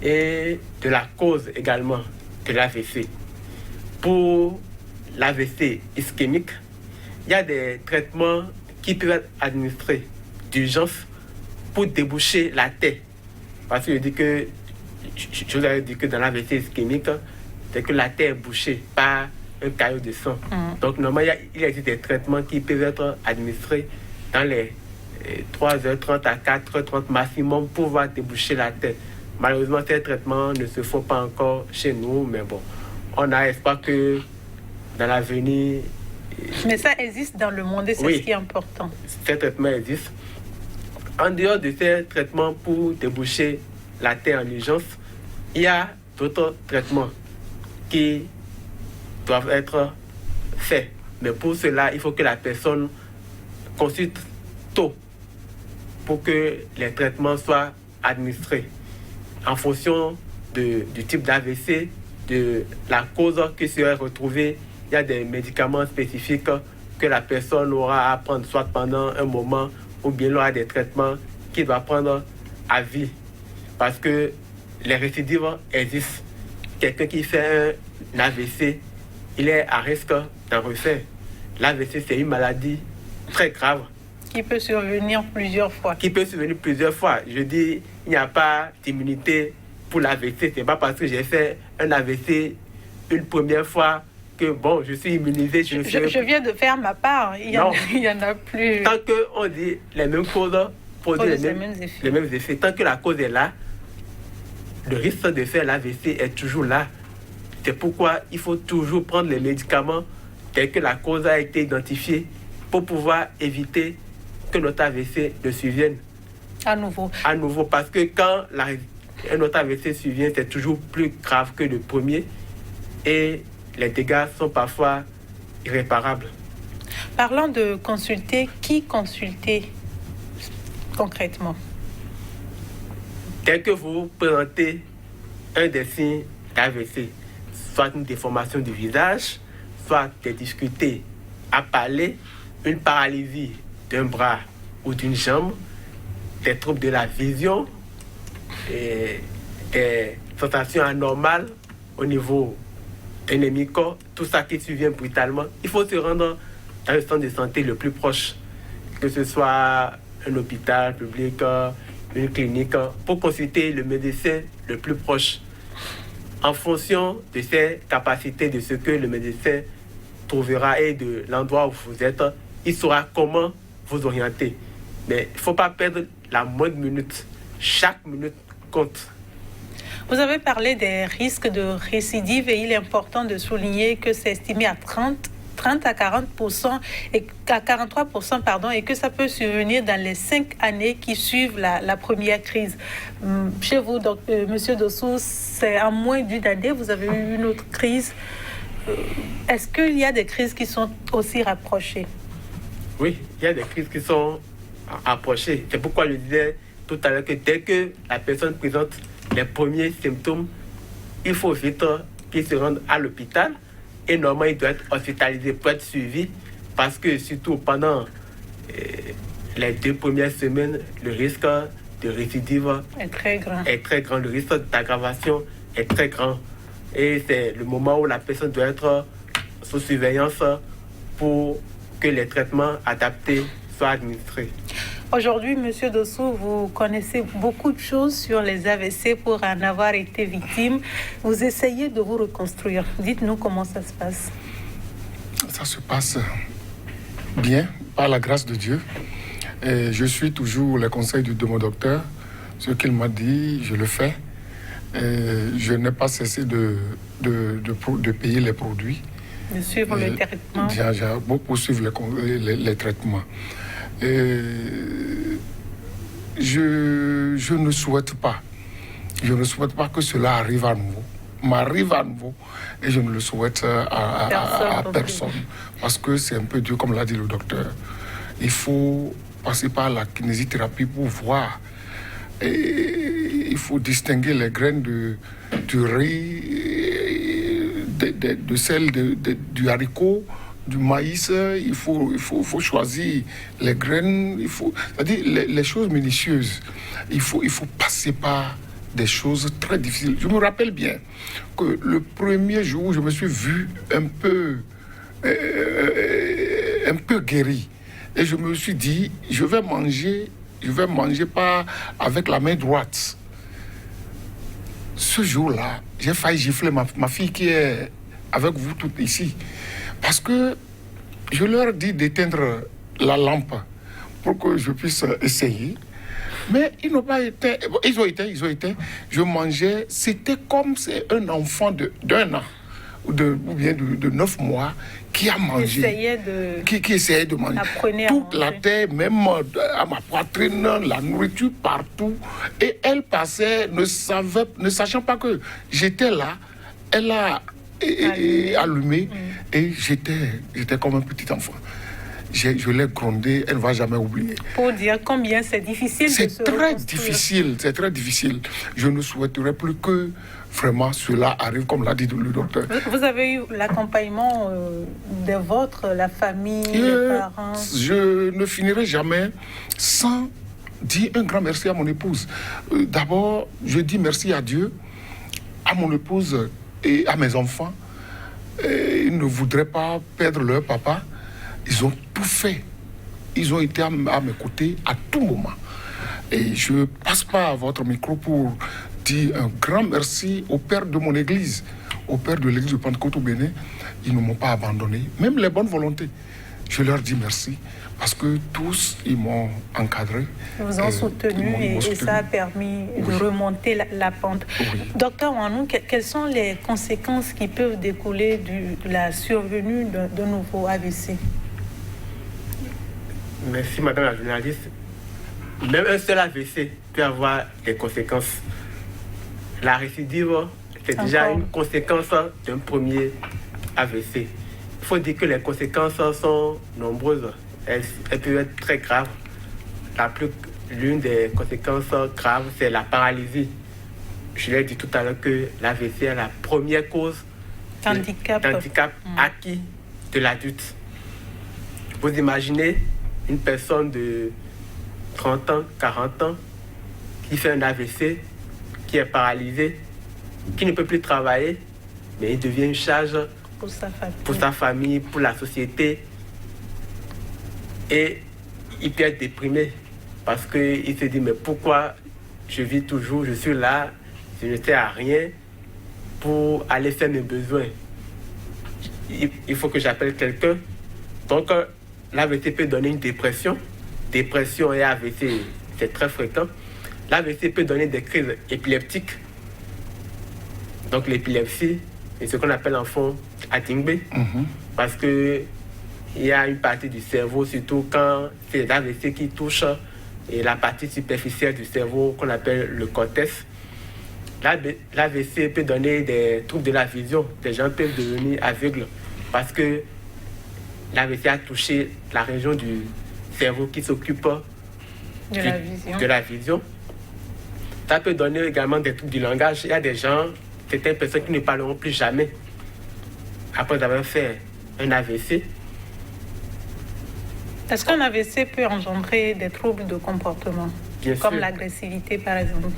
et de la cause également de l'AVC. Pour l'AVC ischémique, il y a des traitements qui peuvent être administrés d'urgence pour déboucher la tête. Parce que je vous avais dit que dans l'AVC ischémique, c'est que la tête est bouchée par un caillot de sang. Donc normalement, il existe des traitements qui peuvent être administrés dans les 3h30 à 4h30 maximum pour pouvoir déboucher la tête. Malheureusement, ces traitements ne se font pas encore chez nous, mais bon, on a espoir que dans l'avenir... Mais ça existe dans le monde et c'est ce qui est important. Ces traitements existent. En dehors de ces traitements pour déboucher la tête en urgence, il y a d'autres traitements qui doivent être faits. Mais pour cela, il faut que la personne consulte tôt pour que les traitements soient administrés en fonction du type d'AVC, de la cause qui serait retrouvée. Il y a des médicaments spécifiques que la personne aura à prendre soit pendant un moment ou bien il aura des traitements qu'il doit prendre à vie. Parce que les récidives existent. Quelqu'un qui fait un AVC, il est à risque d'en refaire. L'AVC, c'est une maladie très grave. Qui peut survenir plusieurs fois. Je dis, il n'y a pas d'immunité pour l'AVC. Ce n'est pas parce que j'ai fait un AVC une première fois que, bon, je suis immunisé. Je viens de faire ma part. Il y en a plus. Tant qu'on dit les mêmes causes produisent les mêmes effets. Tant que la cause est là, le risque de faire l'AVC est toujours là. C'est pourquoi il faut toujours prendre les médicaments dès que la cause a été identifiée pour pouvoir éviter que notre AVC ne survienne. À nouveau, parce que quand un autre AVC survient, c'est toujours plus grave que le premier et les dégâts sont parfois irréparables. Parlant de consulter, qui consulter concrètement? Dès que vous présentez un des signes d'AVC, soit une déformation du visage, soit des difficultés à parler, une paralysie d'un bras ou d'une jambe, des troubles de la vision, et des sensations anormales au niveau ennemi corps, tout ça qui survient brutalement, il faut se rendre dans le centre de santé le plus proche, que ce soit un hôpital public, une clinique, pour consulter le médecin le plus proche. En fonction de ses capacités, de ce que le médecin trouvera et de l'endroit où vous êtes, il saura comment vous orienter. Mais il ne faut pas perdre la moindre minute. Chaque minute compte. Vous avez parlé des risques de récidive et il est important de souligner que c'est estimé à 30 30 à 40% et à 43%, pardon, et que ça peut survenir dans les 5 années qui suivent la première crise. Chez vous, donc, Monsieur Dossou, c'est en moins d'une année, vous avez eu une autre crise. Est-ce qu'il y a des crises qui sont aussi rapprochées? Oui, il y a des crises qui sont rapprochées. C'est pourquoi je disais tout à l'heure que dès que la personne présente les premiers symptômes, il faut vite qu'il se rende à l'hôpital et normalement il doit être hospitalisé pour être suivi parce que surtout pendant les 2 premières semaines, le risque de récidive est très grand. Le risque d'aggravation est très grand. Et c'est le moment où la personne doit être sous surveillance pour que les traitements adaptés soient administrés. Aujourd'hui, Monsieur Dossou, vous connaissez beaucoup de choses sur les AVC pour en avoir été victime. Vous essayez de vous reconstruire. Dites-nous comment ça se passe. Ça se passe bien, par la grâce de Dieu. Et je suis toujours les conseils de mon docteur. Ce qu'il m'a dit, je le fais. Et je n'ai pas cessé de payer les produits. De suivre le traitement. J'ai poursuivre les traitements. Et je ne souhaite pas que cela m'arrive à nouveau et je ne le souhaite à personne parce que c'est un peu dur comme l'a dit le docteur. Il faut passer par la kinésithérapie pour voir et il faut distinguer les graines du riz de celles du haricot, du maïs. Il faut choisir les graines, c'est-à-dire les choses minutieuses. Il faut passer par des choses très difficiles. Je me rappelle bien que le premier jour où je me suis vu un peu guéri, et je me suis dit, je vais manger pas avec la main droite. Ce jour-là, j'ai failli gifler ma fille qui est avec vous toutes ici. Parce que je leur dis d'éteindre la lampe pour que je puisse essayer. Mais ils n'ont pas été. Ils ont été. Je mangeais. C'était comme c'est un enfant d'un an ou bien de 9 mois qui a mangé. Qui essayait de manger. Toute la terre, même à ma poitrine, la nourriture partout. Et elle passait, ne sachant pas que j'étais là. Elle a allumé et j'étais comme un petit enfant. Je l'ai grondé, elle ne va jamais oublier. Pour dire combien c'est difficile c'est très difficile. Je ne souhaiterais plus que vraiment cela arrive, comme l'a dit le docteur. Vous avez eu l'accompagnement des vôtres, la famille, les parents? Je ne finirai jamais sans dire un grand merci à mon épouse. D'abord, je dis merci à Dieu, à mon épouse et à mes enfants. Ils ne voudraient pas perdre leur papa. Ils ont tout fait. Ils ont été à mes côtés à tout moment. Et je ne passe pas à votre micro pour dire un grand merci au père de mon église, au père de l'église de Pentecôte au Bénin. Ils ne m'ont pas abandonné, même les bonnes volontés. Je leur dis merci parce que tous, ils m'ont encadré. Ils vous ont soutenu et ça a permis de remonter la pente. Oui. Docteur Wanou, quelles sont les conséquences qui peuvent découler de la survenue de nouveau AVC? Merci, madame la journaliste. Même un seul AVC peut avoir des conséquences. La récidive, c'est déjà une conséquence d'un premier AVC. Il faut dire que les conséquences sont nombreuses. Elles peuvent être très graves. L'une des conséquences graves, c'est la paralysie. Je l'ai dit tout à l'heure que l'AVC est la première cause d'handicap acquis de l'adulte. Vous imaginez une personne de 30 ans, 40 ans, qui fait un AVC, qui est paralysé, qui ne peut plus travailler, mais il devient une charge pour sa famille, pour la société. Et il peut être déprimé parce qu'il se dit, mais pourquoi je vis toujours, je suis là, je ne sers à rien pour aller faire mes besoins. Il faut que j'appelle quelqu'un. Donc, l'AVC peut donner une dépression. Dépression et AVC, c'est très fréquent. L'AVC peut donner des crises épileptiques. Donc l'épilepsie, c'est ce qu'on appelle en fond Atingbe. Parce que il y a une partie du cerveau, surtout quand c'est l'AVC qui touche et la partie superficielle du cerveau qu'on appelle le cortex. L'AVC peut donner des troubles de la vision. Des gens peuvent devenir aveugles parce que l'AVC a touché la région du cerveau qui s'occupe de la vision. Ça peut donner également des troubles du langage. Il y a des gens, certaines personnes qui ne parleront plus jamais après avoir fait un AVC. Est-ce qu'un AVC peut engendrer des troubles de comportement, comme l'agressivité par exemple?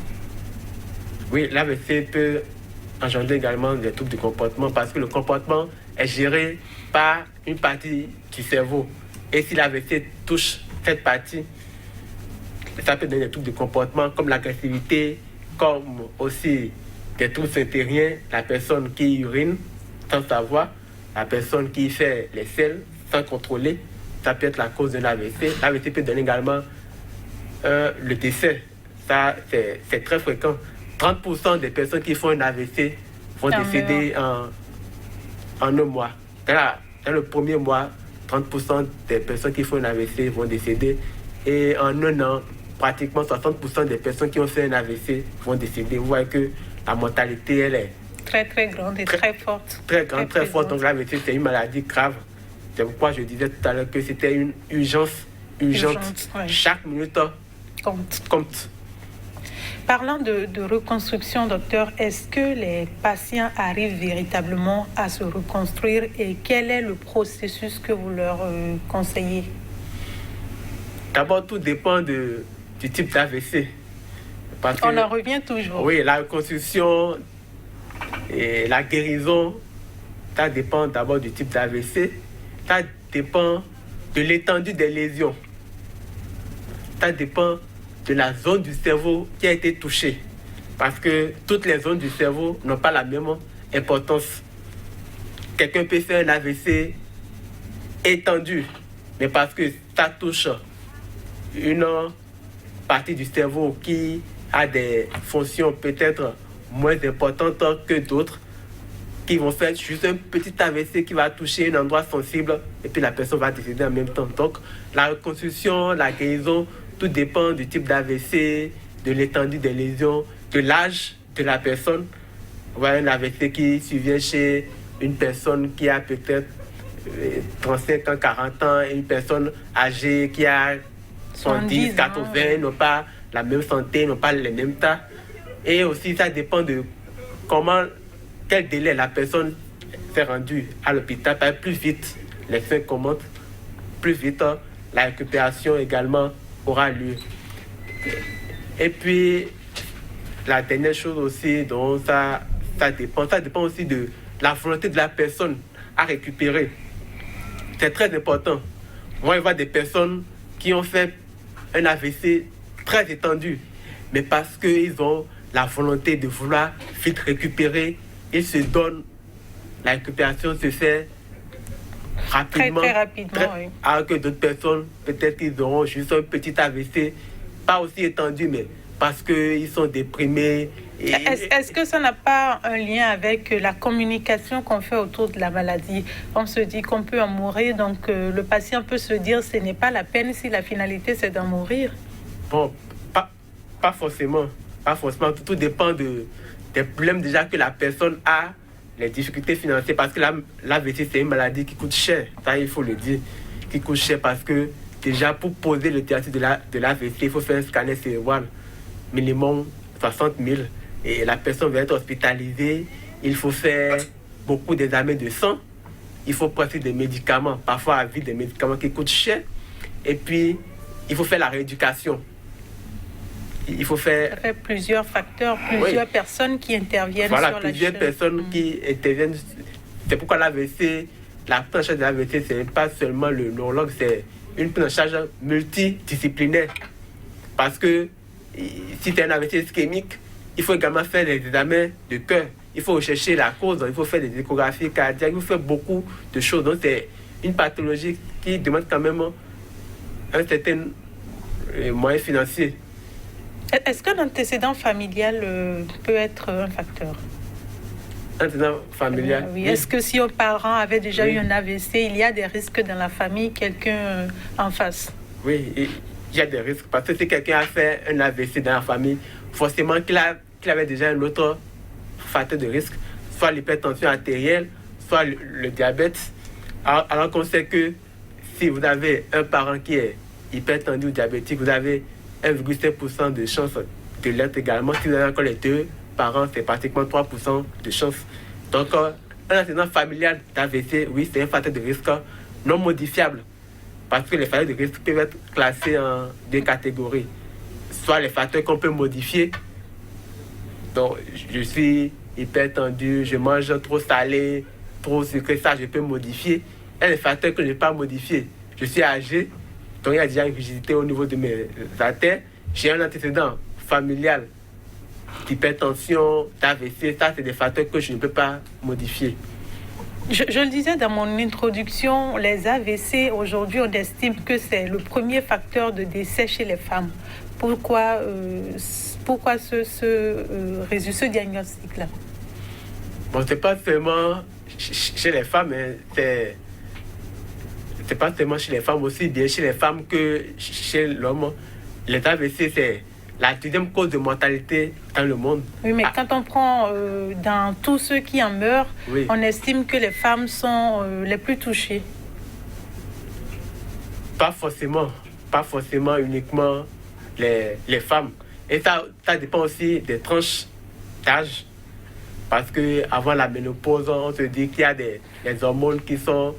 Oui, l'AVC peut engendrer également des troubles de comportement parce que le comportement est géré par une partie du cerveau. Et si l'AVC touche cette partie, ça peut donner des troubles de comportement comme l'agressivité, comme aussi des troubles intérieurs, la personne qui urine sans savoir, la personne qui fait les selles sans contrôler. Ça peut être la cause d'un AVC. L'AVC peut donner également le décès. Ça, c'est très fréquent. 30% des personnes qui font un AVC vont décéder en un mois. Dans le premier mois, 30% des personnes qui font un AVC vont décéder. Et en un an, pratiquement 60% des personnes qui ont fait un AVC vont décéder. Vous voyez que la mortalité, elle est très très grande et très forte. Très grande, très forte. Donc l'AVC, c'est une maladie grave. C'est pourquoi je disais tout à l'heure que c'était une urgente. Ouais. Chaque minute compte. Parlant de reconstruction, docteur, est-ce que les patients arrivent véritablement à se reconstruire et quel est le processus que vous leur conseillez? D'abord, tout dépend du type d'AVC. On en revient toujours. Oui, la reconstruction et la guérison, ça dépend d'abord du type d'AVC. Ça dépend de l'étendue des lésions. Ça dépend de la zone du cerveau qui a été touchée. Parce que toutes les zones du cerveau n'ont pas la même importance. Quelqu'un peut faire un AVC étendu, mais parce que ça touche une partie du cerveau qui a des fonctions peut-être moins importantes que d'autres, qui vont faire juste un petit AVC qui va toucher un endroit sensible et puis la personne va décéder en même temps. Donc la reconstruction, la guérison, tout dépend du type d'AVC, de l'étendue des lésions, de l'âge de la personne. Vous voyez un AVC qui survient chez une personne qui a peut-être 35 ans, 40 ans, et une personne âgée qui a 70, 80, n'ont pas la même santé, n'ont pas les mêmes tas. Et aussi, ça dépend de quel délai la personne s'est rendue à l'hôpital. Plus vite les soins commencent, plus vite la récupération également aura lieu. Et puis, la dernière chose aussi dont ça dépend aussi de la volonté de la personne à récupérer. C'est très important. Moi, je vois des personnes qui ont fait un AVC très étendu, mais parce qu'ils ont la volonté de vouloir vite récupérer, ils se donnent. La récupération se fait rapidement. Très rapidement, oui. Alors que d'autres personnes, peut-être qu'ils auront juste un petit AVC, pas aussi étendu, mais parce qu'ils sont déprimés. Est-ce que ça n'a pas un lien avec la communication qu'on fait autour de la maladie? On se dit qu'on peut en mourir, donc le patient peut se dire ce n'est pas la peine si la finalité c'est d'en mourir. Bon, pas forcément. Pas forcément. Tout dépend des problèmes déjà que la personne a, les difficultés financières, parce que l'AVC c'est une maladie qui coûte cher, ça il faut le dire, qui coûte cher parce que déjà pour poser le diagnostic de l'AVC, il faut faire un scanner cérébral, minimum 60 000, et la personne va être hospitalisée, il faut faire beaucoup d'examens de sang, il faut prendre des médicaments, parfois à vie des médicaments qui coûtent cher, et puis il faut faire la rééducation. Il faut faire plusieurs facteurs, plusieurs personnes qui interviennent sur la chaîne. Voilà, plusieurs personnes qui interviennent. C'est pourquoi l'AVC, la prise en charge de l'AVC, ce n'est pas seulement le neurologue, c'est une prise en charge multidisciplinaire. Parce que si tu as un AVC ischémique, il faut également faire des examens de cœur. Il faut rechercher la cause, il faut faire des échographies cardiaques, il faut faire beaucoup de choses. Donc c'est une pathologie qui demande quand même un certain moyen financier. Est-ce qu'un antécédent familial peut être un facteur? Un antécédent familial. Oui. Est-ce que si un parent avait déjà eu un AVC, il y a des risques dans la famille, quelqu'un en face? Oui, il y a des risques. Parce que si quelqu'un a fait un AVC dans la famille, forcément qu'il avait déjà un autre facteur de risque, soit l'hypertension artérielle, soit le diabète. Alors qu'on sait que si vous avez un parent qui est hypertendu ou diabétique, vous avez 1,7% de chance de l'être également. Si vous avez encore les deux parents, c'est pratiquement 3% de chance. Donc, un antécédent familial d'AVC, oui, c'est un facteur de risque non modifiable. Parce que les facteurs de risque peuvent être classés en deux catégories. Soit les facteurs qu'on peut modifier. Donc, je suis hypertendu, je mange trop salé, trop sucré, ça, je peux modifier. Et les facteurs que je ne peux pas modifier. Je suis âgé, donc il y a déjà une rigidité au niveau de mes artères. J'ai un antécédent familial d'hypertension, d'AVC, ça, c'est des facteurs que je ne peux pas modifier. Je le disais dans mon introduction, les AVC, aujourd'hui, on estime que c'est le premier facteur de décès chez les femmes. Pourquoi ce diagnostic-là? Bon, c'est pas seulement chez les femmes, mais c'est pas seulement chez les femmes, aussi bien chez les femmes que chez l'homme. Les AVC, c'est la deuxième cause de mortalité dans le monde. Oui, mais quand on prend dans tous ceux qui en meurent, on estime que les femmes sont les plus touchées. Pas forcément uniquement les femmes. Et ça dépend aussi des tranches d'âge. Parce qu'avant la ménopause, on se dit qu'il y a des hormones qui sont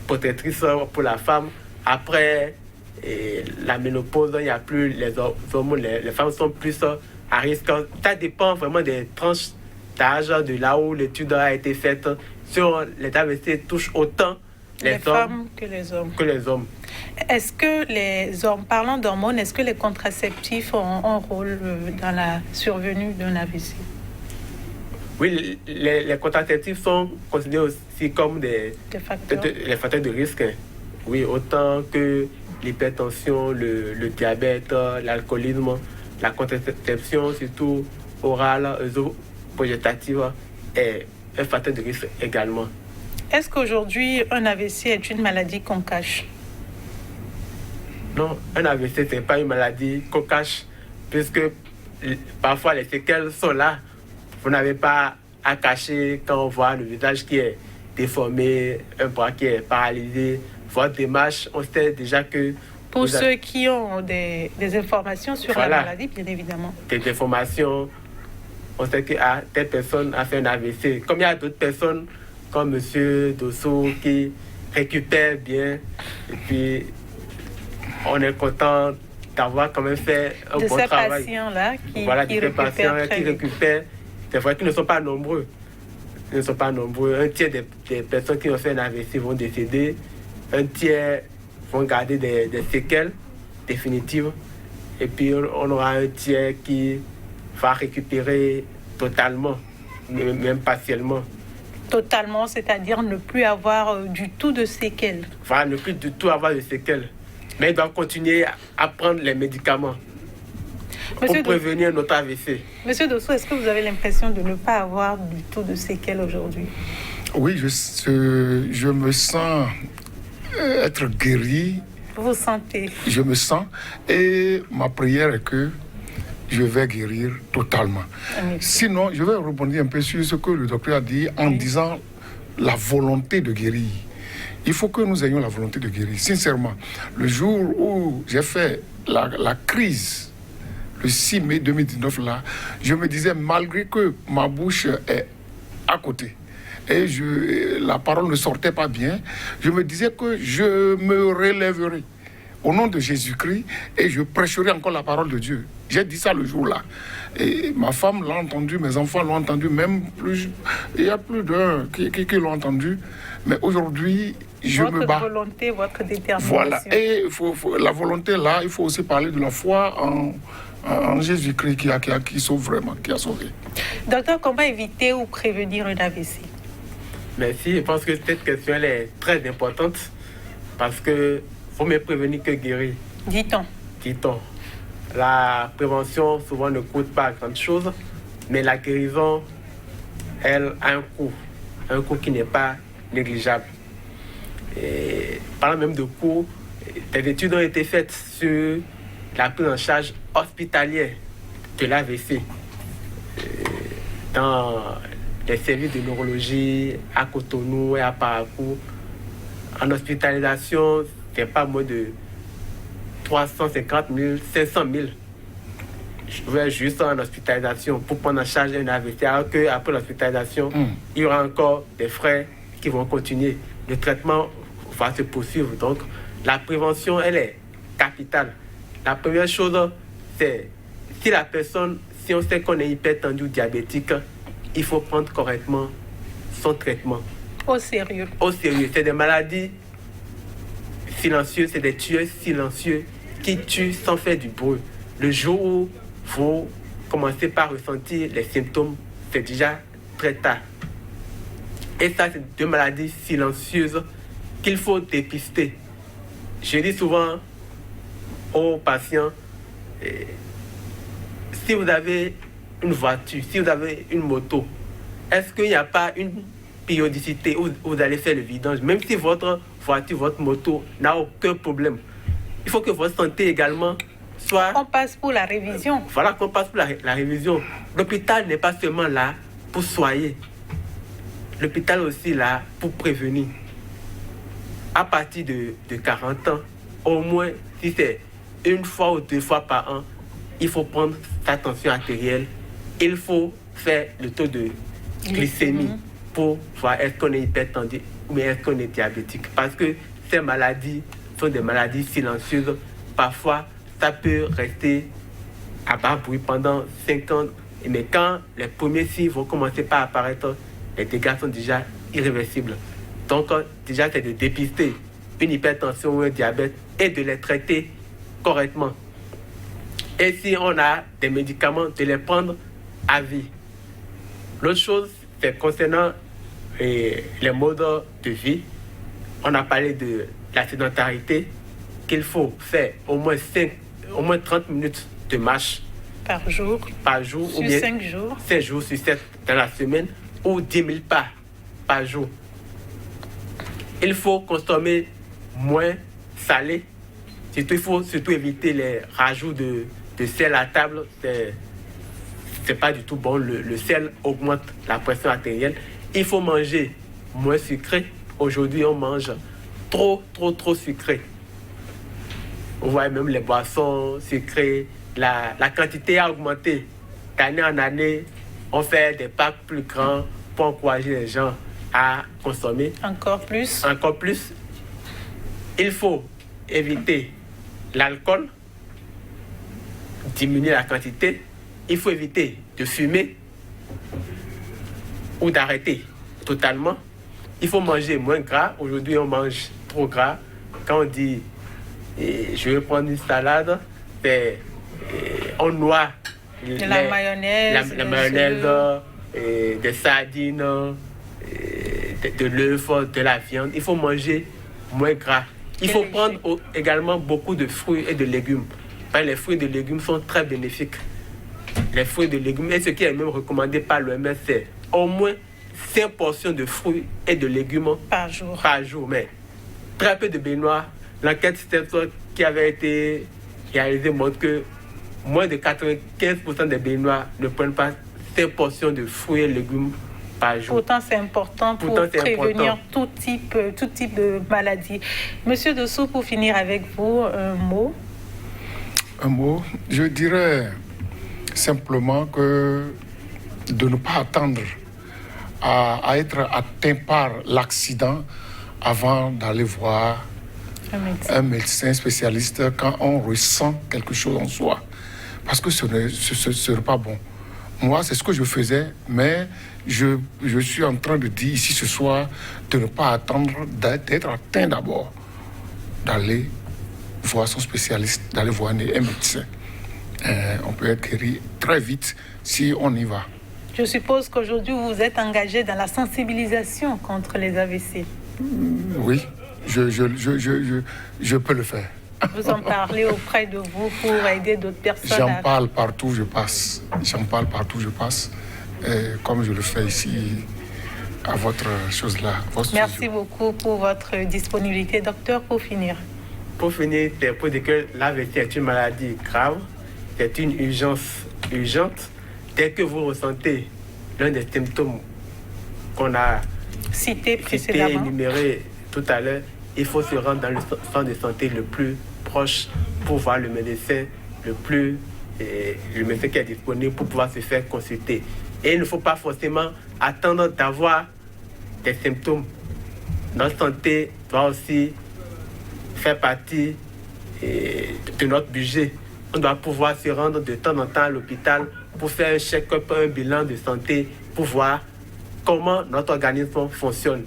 protectrices pour la femme. Après la ménopause, il n'y a plus les hormones. Les femmes sont plus à risque. Ça dépend vraiment des tranches d'âge, de là où l'étude a été faite. Sur les AVC touchent autant les femmes que les hommes. Est-ce que les hommes, parlant d'hormones, est-ce que les contraceptifs ont un rôle dans la survenue d'un AVC? Oui, les contraceptifs sont considérés aussi comme les facteurs de risque. Oui, autant que l'hypertension, le diabète, l'alcoolisme, la contraception, surtout orale, œsoprogestative, est un facteur de risque également. Est-ce qu'aujourd'hui, un AVC est une maladie qu'on cache? Non, un AVC, ce n'est pas une maladie qu'on cache, puisque parfois les séquelles sont là. Vous n'avez pas à cacher quand on voit le visage qui est déformé, un bras qui est paralysé, votre démarche, on sait déjà que... Pour ceux qui ont des informations sur la maladie, bien évidemment. Des informations, on sait que telle personne a fait un AVC. Comme il y a d'autres personnes, comme M. Dosso, qui récupèrent bien, et puis on est content d'avoir quand même fait un bon travail. De ces patients-là qui récupèrent. C'est vrai qu'ils ne sont pas nombreux. Ils ne sont pas nombreux. Un tiers des personnes qui ont fait un AVC vont décéder. Un tiers vont garder des séquelles définitives. Et puis on aura un tiers qui va récupérer totalement, même partiellement. Totalement, c'est-à-dire ne plus avoir du tout de séquelles. Voilà, ne plus du tout avoir de séquelles. Mais ils doivent continuer à prendre les médicaments pour prévenir notre AVC. Monsieur Dosso, est-ce que vous avez l'impression de ne pas avoir du tout de séquelles aujourd'hui? Oui, je me sens être guéri. Vous sentez? Je me sens. Et ma prière est que je vais guérir totalement. Amen. Sinon, je vais rebondir un peu sur ce que le docteur a dit en disant la volonté de guérir. Il faut que nous ayons la volonté de guérir. Sincèrement, le jour où j'ai fait la crise, le 6 mai 2019, là, je me disais, malgré que ma bouche est à côté, et la parole ne sortait pas bien, je me disais que je me relèverai au nom de Jésus-Christ et je prêcherai encore la parole de Dieu. J'ai dit ça le jour-là. Et ma femme l'a entendu, mes enfants l'ont entendu, même plus. Il y a plus d'un qui l'ont entendu. Mais aujourd'hui, je me bats. Votre volonté, votre détermination. Voilà. Et la volonté, là, il faut aussi parler de la foi en Jésus-Christ qui sauve vraiment, qui a sauvé. Docteur, comment éviter ou prévenir un AVC? Merci. Je pense que cette question elle est très importante parce que faut mieux prévenir que guérir. Dit-on. La prévention souvent ne coûte pas grand chose, mais la guérison elle a un coût qui n'est pas négligeable. Et parlant même de coûts, des études ont été faites sur la prise en charge hospitalière de l'AVC dans les services de neurologie à Cotonou et à Parakou. En hospitalisation, c'est pas moins de 350 000, 500 000. Je vais juste en hospitalisation pour prendre en charge un AVC, alors qu'après l'hospitalisation, il y aura encore des frais qui vont continuer. Le traitement va se poursuivre. Donc, la prévention, elle est capitale. La première chose, c'est si on sait qu'on est hypertendu ou diabétique, il faut prendre correctement son traitement. Au sérieux. Au sérieux. C'est des maladies silencieuses, c'est des tueurs silencieux qui tuent sans faire du bruit. Le jour où vous commencez par ressentir les symptômes, c'est déjà très tard. Et ça, c'est deux maladies silencieuses qu'il faut dépister. Je dis souvent aux patients, si vous avez une voiture, si vous avez une moto, est-ce qu'il n'y a pas une périodicité où vous allez faire le vidange, même si votre voiture, votre moto n'a aucun problème? Il faut que votre santé également soit... On passe pour la révision. Voilà, qu'on passe pour la révision. L'hôpital n'est pas seulement là pour soigner. L'hôpital est aussi là pour prévenir. À partir de 40 ans, au moins, si c'est une fois ou deux fois par an, il faut prendre sa tension artérielle. Il faut faire le taux de glycémie pour voir est-ce qu'on est hypertendu ou est-ce qu'on est diabétique. Parce que ces maladies sont des maladies silencieuses. Parfois, ça peut rester à bas bruit pendant 5 ans. Mais quand les premiers signes vont commencer par apparaître, les dégâts sont déjà irréversibles. Donc, déjà, c'est de dépister une hypertension ou un diabète et de les traiter correctement. Et si on a des médicaments, de les prendre à vie. L'autre chose, c'est concernant les modes de vie. On a parlé de la sédentarité, qu'il faut faire au moins 30 minutes de marche par jour sur ou bien 5 jours. 5 jours sur 7 dans la semaine, ou 10 000 pas par jour. Il faut consommer moins salé. Il faut surtout éviter les rajouts de sel à table. C'est pas du tout bon. Le sel augmente la pression artérielle. Il faut manger moins sucré. Aujourd'hui, on mange trop sucré. Vous voyez même les boissons sucrées. La quantité a augmenté. D'année en année, on fait des packs plus grands pour encourager les gens à consommer. Encore plus. Il faut éviter l'alcool, diminuer la quantité. Il faut éviter de fumer ou d'arrêter totalement. Il faut manger moins gras. Aujourd'hui, on mange trop gras. Quand on dit je vais prendre une salade, on noie la mayonnaise, des sardines, de l'œuf, de la viande. Il faut manger moins gras. Il faut prendre également beaucoup de fruits et de légumes. Les fruits et de légumes sont très bénéfiques. Les fruits et de légumes, et ce qui est même recommandé par l'OMS, c'est au moins 5 portions de fruits et de légumes par jour. Mais très peu de baignoires. L'enquête STEPS qui avait été réalisée montre que moins de 95% des baignoires ne prennent pas 5 portions de fruits et légumes par jour. Pourtant, c'est important pour prévenir tout type de maladie. Monsieur Dossou, pour finir avec vous, un mot. Un mot, je dirais simplement que de ne pas attendre à être atteint par l'accident avant d'aller voir un médecin spécialiste quand on ressent quelque chose en soi. Parce que ce n'est pas bon. Moi, c'est ce que je faisais, mais je suis en train de dire ici ce soir de ne pas attendre d'être atteint d'abord, d'aller voir son spécialiste, d'aller voir un médecin. On peut être guéri très vite si on y va. Je suppose qu'aujourd'hui, vous êtes engagé dans la sensibilisation contre les AVC. Oui, je peux le faire. Vous en parlez auprès de vous pour aider d'autres personnes. J'en parle partout où je passe. comme je le fais ici à votre chose là. Merci beaucoup pour votre disponibilité. Docteur, pour finir. Pour finir, c'est pour dire que l'AVC est une maladie grave, c'est une urgence urgente. Dès que vous ressentez l'un des symptômes qu'on a cité précédemment, énuméré tout à l'heure, il faut se rendre dans le centre de santé le plus proche pour voir le médecin le médecin qui est disponible pour pouvoir se faire consulter. Et il ne faut pas forcément attendre d'avoir des symptômes. Notre santé doit aussi faire partie de notre budget. On doit pouvoir se rendre de temps en temps à l'hôpital pour faire un check-up, un bilan de santé, pour voir comment notre organisme fonctionne.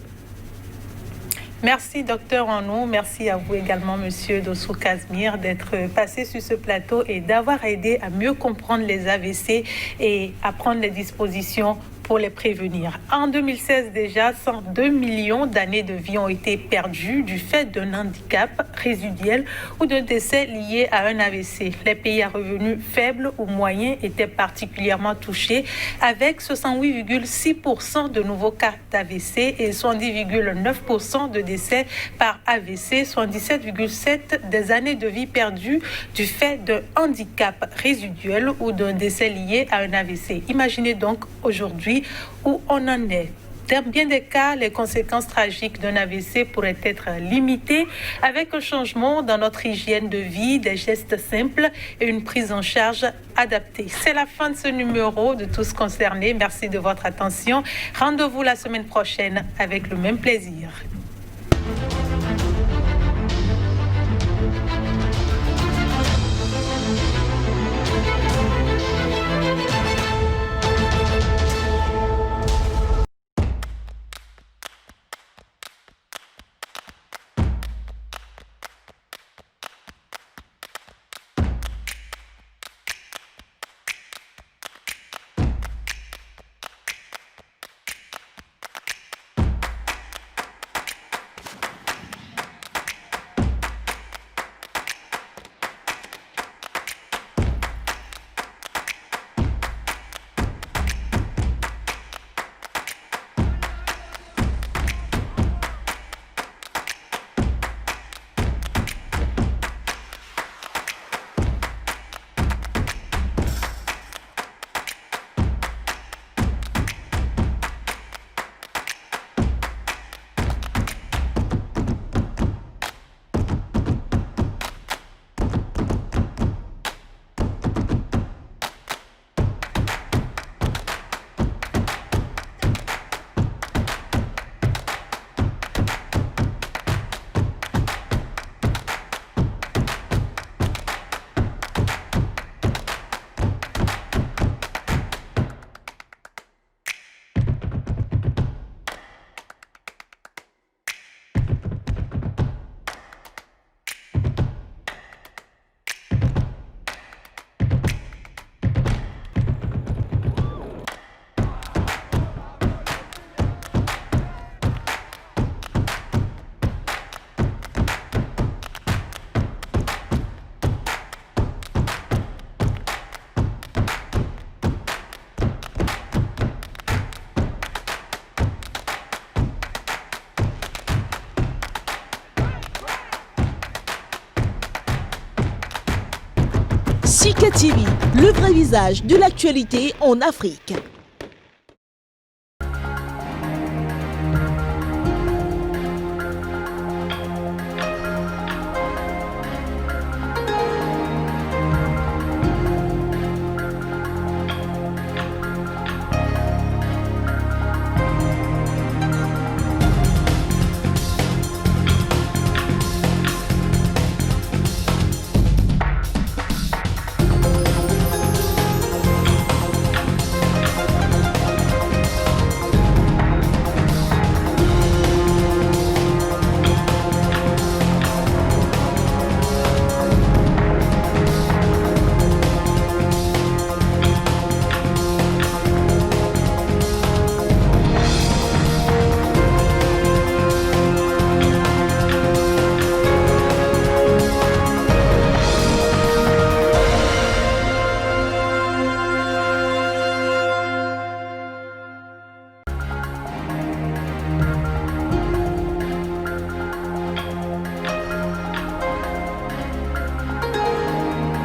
Merci, docteur Anou. Merci à vous également, monsieur Dossou Casimir, d'être passé sur ce plateau et d'avoir aidé à mieux comprendre les AVC et à prendre les dispositions pour les prévenir. En 2016 déjà, 102 millions d'années de vie ont été perdues du fait d'un handicap résiduel ou d'un décès lié à un AVC. Les pays à revenus faibles ou moyens étaient particulièrement touchés, avec 68,6% de nouveaux cas d'AVC et 70,9% de décès par AVC, soit 17,7% des années de vie perdues du fait d'un handicap résiduel ou d'un décès lié à un AVC. Imaginez donc aujourd'hui où on en est. Dans bien des cas, les conséquences tragiques d'un AVC pourraient être limitées avec un changement dans notre hygiène de vie, des gestes simples et une prise en charge adaptée. C'est la fin de ce numéro de Tous Concernés. Merci de votre attention. Rendez-vous la semaine prochaine avec le même plaisir. Sika TV, le vrai visage de l'actualité en Afrique.